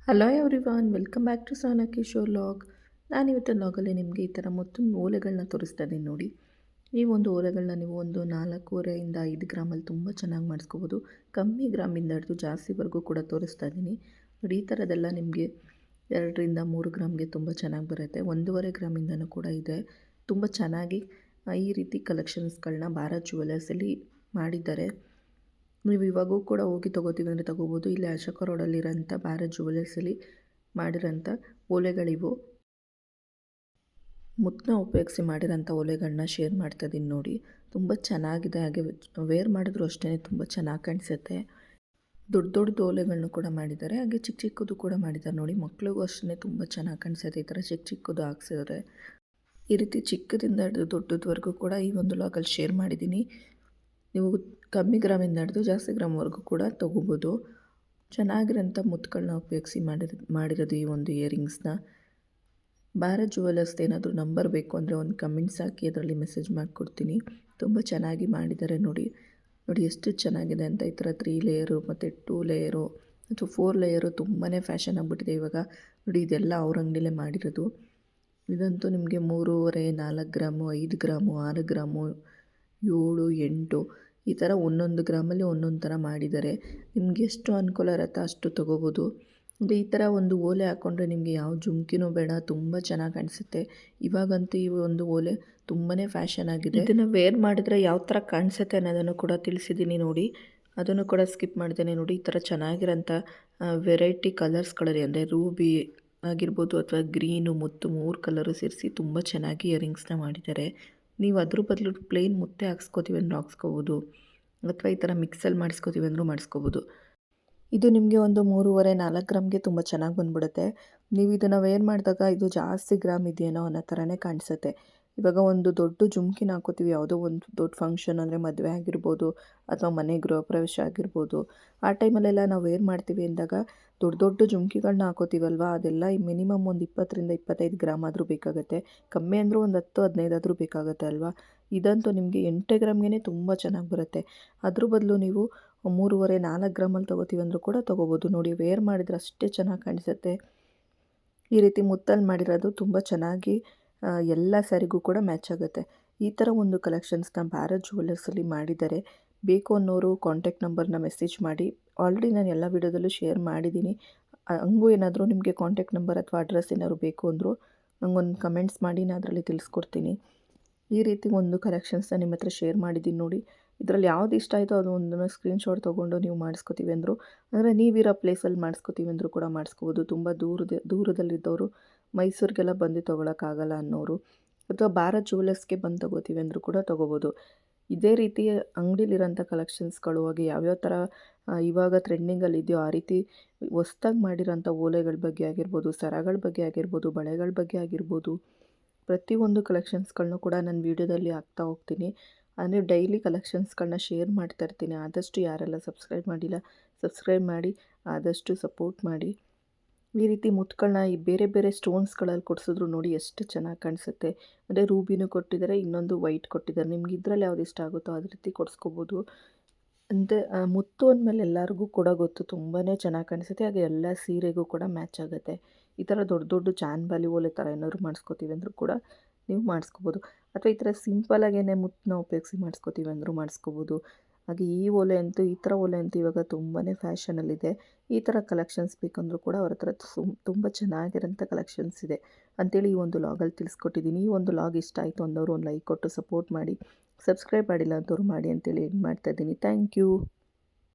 Hello everyone, welcome back to Sahana Kishore log. ನಾನಿವತ್ತಿನ ಲಾಗಲ್ಲಿ ನಿಮಗೆ ಈ ಥರ ಮತ್ತೊಂದು ಓಲೆಗಳನ್ನ ತೋರಿಸ್ತಾ ಇದ್ದೀನಿ ನೋಡಿ. ಈ ಒಂದು ಓಲೆಗಳನ್ನ ನೀವು ಒಂದು 4.5 5 ಗ್ರಾಮಲ್ಲಿ ತುಂಬ ಚೆನ್ನಾಗಿ ಮಾಡಿಸ್ಕೋಬೋದು. ಕಮ್ಮಿ ಗ್ರಾಮಿಂದ ಹಿಡಿದು ಜಾಸ್ತಿವರೆಗೂ ಕೂಡ ತೋರಿಸ್ತಾ ಇದ್ದೀನಿ ನೋಡಿ. ಈ ಥರದ್ದೆಲ್ಲ ನಿಮಗೆ 2 3 ಗ್ರಾಮ್ಗೆ ತುಂಬ ಚೆನ್ನಾಗಿ ಬರುತ್ತೆ. 1.5 ಗ್ರಾಮಿಂದನೂ ಕೂಡ ಇದೆ. ತುಂಬ ಚೆನ್ನಾಗಿ ಈ ರೀತಿ ಕಲೆಕ್ಷನ್ಸ್ಗಳನ್ನ ಭಾರತ್ ಜುವೆಲ್ಲರ್ಸಲ್ಲಿ ಮಾಡಿದ್ದಾರೆ. ನೀವು ಇವಾಗೂ ಕೂಡ ಹೋಗಿ ತೊಗೋತೀವಿ ಅಂದರೆ ತೊಗೋಬೋದು. ಇಲ್ಲಿ ಅಶೋಕ ರೋಡಲ್ಲಿರೋಂಥ ಭಾರತ್ ಜುವೆಲ್ಲರ್ಸಲ್ಲಿ ಮಾಡಿರೋಂಥ ಓಲೆಗಳಿವು. ಮುತ್ತನ್ನ ಉಪಯೋಗಿಸಿ ಮಾಡಿರೋಂಥ ಓಲೆಗಳನ್ನ ಶೇರ್ ಮಾಡ್ತಾಯಿದ್ದೀನಿ ನೋಡಿ. ತುಂಬ ಚೆನ್ನಾಗಿದೆ. ಹಾಗೆ ವೇರ್ ಮಾಡಿದ್ರು ಅಷ್ಟೇ ತುಂಬ ಚೆನ್ನಾಗಿ ಕಾಣಿಸುತ್ತೆ. ದೊಡ್ಡ ದೊಡ್ಡದು ಓಲೆಗಳನ್ನೂ ಕೂಡ ಮಾಡಿದ್ದಾರೆ. ಹಾಗೆ ಚಿಕ್ಕ ಚಿಕ್ಕದು ಕೂಡ ಮಾಡಿದ್ದಾರೆ ನೋಡಿ. ಮಕ್ಳಿಗೂ ಅಷ್ಟೇ ತುಂಬ ಚೆನ್ನಾಗಿ ಕಾಣಿಸುತ್ತೆ ಈ ಥರ ಚಿಕ್ಕ ಚಿಕ್ಕದು ಹಾಕ್ಸಿದ್ರೆ. ಈ ರೀತಿ ಚಿಕ್ಕದಿಂದ ಹಿಡಿದು ದೊಡ್ಡದವರೆಗೂ ಕೂಡ ಈ ಒಂದು ಲಾಗಲ್ಲಿ ಶೇರ್ ಮಾಡಿದ್ದೀನಿ. ನೀವು ಕಮ್ಮಿ ಗ್ರಾಮಿಂದ ಹಿಡಿದು ಜಾಸ್ತಿ ಗ್ರಾಮ್ವರೆಗೂ ಕೂಡ ತೊಗೋಬೋದು. ಚೆನ್ನಾಗಿರೋಂಥ ಮುತ್ತುಗಳನ್ನ ಉಪಯೋಗಿಸಿ ಮಾಡಿರೋದು ಈ ಒಂದು ಇಯರಿಂಗ್ಸ್ನ. ಭಾರತ್ ಜುವೆಲ್ಲರ್ಸ್ದು ಏನಾದರೂ ನಂಬರ್ ಬೇಕು ಅಂದರೆ ಒಂದು ಕಮೆಂಟ್ಸ್ ಹಾಕಿ ಅದರಲ್ಲಿ ಮೆಸೇಜ್ ಮಾಡಿಕೊಡ್ತೀನಿ. ತುಂಬ ಚೆನ್ನಾಗಿ ಮಾಡಿದ್ದಾರೆ ನೋಡಿ. ನೋಡಿ ಎಷ್ಟು ಚೆನ್ನಾಗಿದೆ ಅಂತ. ಈ ಥರ 3 ಲೇಯರು ಮತ್ತು 2 ಲೇಯರು ಅಥವಾ 4 ಲೇಯರು ತುಂಬಾ ಫ್ಯಾಷನ್ ಆಗಿಬಿಟ್ಟಿದೆ ಇವಾಗ ನೋಡಿ. ಇದೆಲ್ಲ ಅವ್ರ ಅಂಗಡಿಲೇ ಮಾಡಿರೋದು. ಇದಂತೂ ನಿಮಗೆ 3.5 4 ಗ್ರಾಮು 5 ಗ್ರಾಮು 6 ಗ್ರಾಮು 7 8 ಈ ಥರ ಒಂದೊಂದು ಗ್ರಾಮಲ್ಲಿ ಒಂದೊಂದು ಥರ ಮಾಡಿದ್ದಾರೆ. ನಿಮ್ಗೆ ಎಷ್ಟು ಅನುಕೂಲ ಇರುತ್ತೆ ಅಷ್ಟು ತೊಗೋಬೋದು. ಅಂದರೆ ಈ ಥರ ಒಂದು ಓಲೆ ಹಾಕ್ಕೊಂಡ್ರೆ ನಿಮಗೆ ಯಾವ ಜುಮ್ಕಿನೂ ಬೇಡ, ತುಂಬ ಚೆನ್ನಾಗಿ ಕಾಣಿಸುತ್ತೆ. ಇವಾಗಂತೂ ಈ ಒಂದು ಓಲೆ ತುಂಬಾ ಫ್ಯಾಷನ್ ಆಗಿದೆ. ಇದನ್ನು ವೇರ್ ಮಾಡಿದ್ರೆ ಯಾವ ಥರ ಕಾಣಿಸುತ್ತೆ ಅನ್ನೋದನ್ನು ಕೂಡ ತಿಳಿಸಿದ್ದೀನಿ ನೋಡಿ. ಅದನ್ನು ಕೂಡ ಸ್ಕಿಪ್ ಮಾಡ್ತೇನೆ ನೋಡಿ. ಈ ಥರ ಚೆನ್ನಾಗಿರೋಂಥ ವೆರೈಟಿ ಕಲರ್ಸ್ಗಳಲ್ಲಿ ಅಂದರೆ ರೂಬಿ ಆಗಿರ್ಬೋದು ಅಥವಾ ಗ್ರೀನು ಮುತ್ತು 3 ಕಲರು ಸೇರಿಸಿ ತುಂಬ ಚೆನ್ನಾಗಿ ಇಯರಿಂಗ್ಸ್ನ ಮಾಡಿದ್ದಾರೆ. ನೀವು ಅದ್ರ ಬದಲು ಪ್ಲೇನ್ ಮುತ್ತೆ ಹಾಕ್ಸ್ಕೋತೀವಿ ಅಂದರೂ ಹಾಕ್ಸ್ಕೋಬೋದು, ಅಥವಾ ಈ ಥರ ಮಿಕ್ಸಲ್ಲಿ ಮಾಡಿಸ್ಕೋತೀವಿ ಅಂದರೂ ಮಾಡಿಸ್ಕೋಬೋದು. ಇದು ನಿಮಗೆ ಒಂದು 3.5 4 ಗ್ರಾಮ್ಗೆ ತುಂಬ ಚೆನ್ನಾಗಿ ಬಂದ್ಬಿಡುತ್ತೆ. ನೀವು ಇದನ್ನು ವೇರ್ ಮಾಡಿದಾಗ ಇದು ಜಾಸ್ತಿ ಗ್ರಾಮ್ ಇದೆಯೇನೋ ಅನ್ನೋ ಥರನೇ ಕಾಣಿಸುತ್ತೆ. ಇವಾಗ ಒಂದು ದೊಡ್ಡ ಜುಮ್ಕಿನ ಹಾಕೋತೀವಿ, ಯಾವುದೋ ಒಂದು ದೊಡ್ಡ ಫಂಕ್ಷನ್ ಅಂದರೆ ಮದುವೆ ಆಗಿರ್ಬೋದು ಅಥವಾ ಮನೆ ಗೃಹ ಪ್ರವೇಶ ಆಗಿರ್ಬೋದು. ಆ ಟೈಮಲ್ಲೆಲ್ಲ ನಾವು ವೇರ್ ಮಾಡ್ತೀವಿ ಅಂದಾಗ ದೊಡ್ಡ ದೊಡ್ಡ ಜುಮ್ಕಿಗಳನ್ನ ಹಾಕೋತೀವಲ್ವ, ಅದೆಲ್ಲ ಮಿನಿಮಮ್ ಒಂದು 20 25 ಗ್ರಾಮ್ ಆದರೂ ಬೇಕಾಗುತ್ತೆ. ಕಮ್ಮಿ ಅಂದರೂ ಒಂದು 10 15 ಆದರೂ ಬೇಕಾಗುತ್ತೆ ಅಲ್ವಾ. ಇದಂತೂ ನಿಮಗೆ 8 ಗ್ರಾಮ್ಗೆ ತುಂಬ ಚೆನ್ನಾಗಿ ಬರುತ್ತೆ. ಅದ್ರ ಬದಲು ನೀವು 3.5 4 ಗ್ರಾಮಲ್ಲಿ ತೊಗೋತೀವಿ ಅಂದರೂ ಕೂಡ ತೊಗೋಬೋದು ನೋಡಿ. ವೇರ್ ಮಾಡಿದ್ರೆ ಅಷ್ಟೇ ಚೆನ್ನಾಗಿ ಕಾಣಿಸುತ್ತೆ. ಈ ರೀತಿ ಮುತ್ತಲ್ಲಿ ಮಾಡಿರೋದು ತುಂಬ ಚೆನ್ನಾಗಿ ಎಲ್ಲ ಸ್ಯಾರಿಗೂ ಕೂಡ ಮ್ಯಾಚ್ ಆಗುತ್ತೆ. ಈ ಥರ ಒಂದು ಕಲೆಕ್ಷನ್ಸ್ನ ಭಾರತ್ ಜುವೆಲ್ಲರ್ಸಲ್ಲಿ ಮಾಡಿದ್ದಾರೆ. ಬೇಕು ಅನ್ನೋರು ಕಾಂಟ್ಯಾಕ್ಟ್ ನಂಬರ್ನ ಮೆಸೇಜ್ ಮಾಡಿ. ಆಲ್ರೆಡಿ ನಾನು ಎಲ್ಲ ವೀಡಿಯೋದಲ್ಲೂ ಶೇರ್ ಮಾಡಿದ್ದೀನಿ. ಹಂಗೂ ಏನಾದರೂ ನಿಮಗೆ ಕಾಂಟ್ಯಾಕ್ಟ್ ನಂಬರ್ ಅಥವಾ ಅಡ್ರೆಸ್ ಏನಾದ್ರು ಬೇಕು ಅಂದರೂ ನಂಗೊಂದು ಕಮೆಂಟ್ಸ್ ಮಾಡಿ, ನಾನು ಅದರಲ್ಲಿ ತಿಳಿಸ್ಕೊಡ್ತೀನಿ. ಈ ರೀತಿ ಒಂದು ಕಲೆಕ್ಷನ್ಸ್ನ ನಿಮ್ಮ ಹತ್ರ ಶೇರ್ ಮಾಡಿದ್ದೀನಿ ನೋಡಿ. ಇದರಲ್ಲಿ ಯಾವ್ದು ಇಷ್ಟ ಆಯಿತೋ ಅದು ಒಂದನ್ನು ಸ್ಕ್ರೀನ್ಶಾಟ್ ತೊಗೊಂಡು ನೀವು ಮಾಡಿಸ್ಕೋತೀವಿ ಅಂದರು ಅಂದರೆ ನೀವಿರೋ ಪ್ಲೇಸಲ್ಲಿ ಮಾಡಿಸ್ಕೋತೀವಿ ಅಂದರೂ ಕೂಡ ಮಾಡಿಸ್ಕೋಬೋದು. ತುಂಬ ದೂರದಲ್ಲಿದ್ದವರು ಮೈಸೂರಿಗೆಲ್ಲ ಬಂದು ತೊಗೊಳಕ್ಕಾಗಲ್ಲ ಅನ್ನೋರು, ಅಥವಾ ಭಾರತ್ ಜುವೆಲ್ಲರ್ಸ್ಗೆ ಬಂದು ತೊಗೋತೀವಿ ಅಂದರೂ ಕೂಡ ತೊಗೋಬೋದು. ಇದೇ ರೀತಿ ಅಂಗಡಿಲಿರೋಂಥ ಕಲೆಕ್ಷನ್ಸ್ಗಳು ಹಾಗೆ ಯಾವ್ಯಾವ ಥರ ಇವಾಗ ಟ್ರೆಂಡಿಂಗಲ್ಲಿದೆಯೋ ಆ ರೀತಿ ಹೊಸ್ದಾಗಿ ಮಾಡಿರೋಂಥ ಓಲೆಗಳ ಬಗ್ಗೆ ಆಗಿರ್ಬೋದು, ಸರಗಳ ಬಗ್ಗೆ ಆಗಿರ್ಬೋದು, ಬಳೆಗಳ ಬಗ್ಗೆ ಆಗಿರ್ಬೋದು, ಪ್ರತಿಯೊಂದು ಕಲೆಕ್ಷನ್ಸ್ಗಳನ್ನೂ ಕೂಡ ನಾನು ವೀಡಿಯೋದಲ್ಲಿ ಹಾಕ್ತಾ ಹೋಗ್ತೀನಿ. ಅಂದರೆ ಡೈಲಿ ಕಲೆಕ್ಷನ್ಸ್ಗಳನ್ನ ಶೇರ್ ಮಾಡ್ತಾ ಇರ್ತೀನಿ. ಆದಷ್ಟು ಯಾರೆಲ್ಲ ಸಬ್ಸ್ಕ್ರೈಬ್ ಮಾಡಿಲ್ಲ ಸಬ್ಸ್ಕ್ರೈಬ್ ಮಾಡಿ, ಆದಷ್ಟು ಸಪೋರ್ಟ್ ಮಾಡಿ. ಈ ರೀತಿ ಮುತ್ತುಗಳನ್ನ ಈ ಬೇರೆ ಬೇರೆ ಸ್ಟೋನ್ಸ್ಗಳಲ್ಲಿ ಕೊಡಿಸಿದ್ರು ನೋಡಿ ಎಷ್ಟು ಚೆನ್ನಾಗಿ ಕಾಣಿಸುತ್ತೆ. ಅಂದರೆ ರೂಬಿನೂ ಕೊಟ್ಟಿದ್ದಾರೆ, ಇನ್ನೊಂದು ವೈಟ್ ಕೊಟ್ಟಿದ್ದಾರೆ. ನಿಮ್ಗೆ ಇದರಲ್ಲಿ ಯಾವ್ದು ಇಷ್ಟ ಆಗುತ್ತೋ ಅದೇ ರೀತಿ ಕೊಡಿಸ್ಕೋಬೋದು. ಅಂದರೆ ಮುತ್ತು ಅಂದಮೇಲೆ ಎಲ್ಲರಿಗೂ ಕೂಡ ಗೊತ್ತು ತುಂಬಾ ಚೆನ್ನಾಗಿ ಕಾಣಿಸುತ್ತೆ. ಹಾಗೆ ಎಲ್ಲ ಸೀರೆಗೂ ಕೂಡ ಮ್ಯಾಚ್ ಆಗುತ್ತೆ. ಈ ಥರ ದೊಡ್ಡ ದೊಡ್ಡ ಜಾನ್ಬಾಲಿ ಓಲೆ ಥರ ಏನಾದ್ರು ಮಾಡಿಸ್ಕೋತೀವಿ ಅಂದರೂ ಕೂಡ ನೀವು ಮಾಡಿಸ್ಕೋಬೋದು. ಅಥವಾ ಈ ಥರ ಸಿಂಪಲಾಗೇ ಮುತ್ತನ್ನ ಉಪಯೋಗಿಸಿ ಮಾಡಿಸ್ಕೋತೀವಿ ಅಂದರೂ ಮಾಡಿಸ್ಕೋಬೋದು. ಹಾಗೆ ಈ ಓಲೆ ಅಂತೂ ಈ ಥರ ಓಲೆ ಅಂತೂ ಇವಾಗ ತುಂಬಾ ಫ್ಯಾಷನಲ್ಲಿದೆ. ಈ ಥರ ಕಲೆಕ್ಷನ್ಸ್ ಬೇಕಂದರೂ ಕೂಡ ಅವ್ರ ಹತ್ರ ತುಂಬ ಚೆನ್ನಾಗಿರೋಂಥ ಕಲೆಕ್ಷನ್ಸ್ ಇದೆ ಅಂಥೇಳಿ ಈ ಒಂದು ಲಾಗಲ್ಲಿ ತಿಳಿಸ್ಕೊಟ್ಟಿದ್ದೀನಿ. ಈ ಒಂದು ಲಾಗ್ ಇಷ್ಟ ಆಯಿತು ಅಂದವರು ಒಂದು ಲೈಕ್ ಕೊಟ್ಟು ಸಪೋರ್ಟ್ ಮಾಡಿ. ಸಬ್ಸ್ಕ್ರೈಬ್ ಮಾಡಿಲ್ಲ ಅಂಥವ್ರು ಮಾಡಿ ಅಂತೇಳಿ ಎಂಡ್ ಮಾಡ್ತಾಯಿದ್ದೀನಿ. Thank you.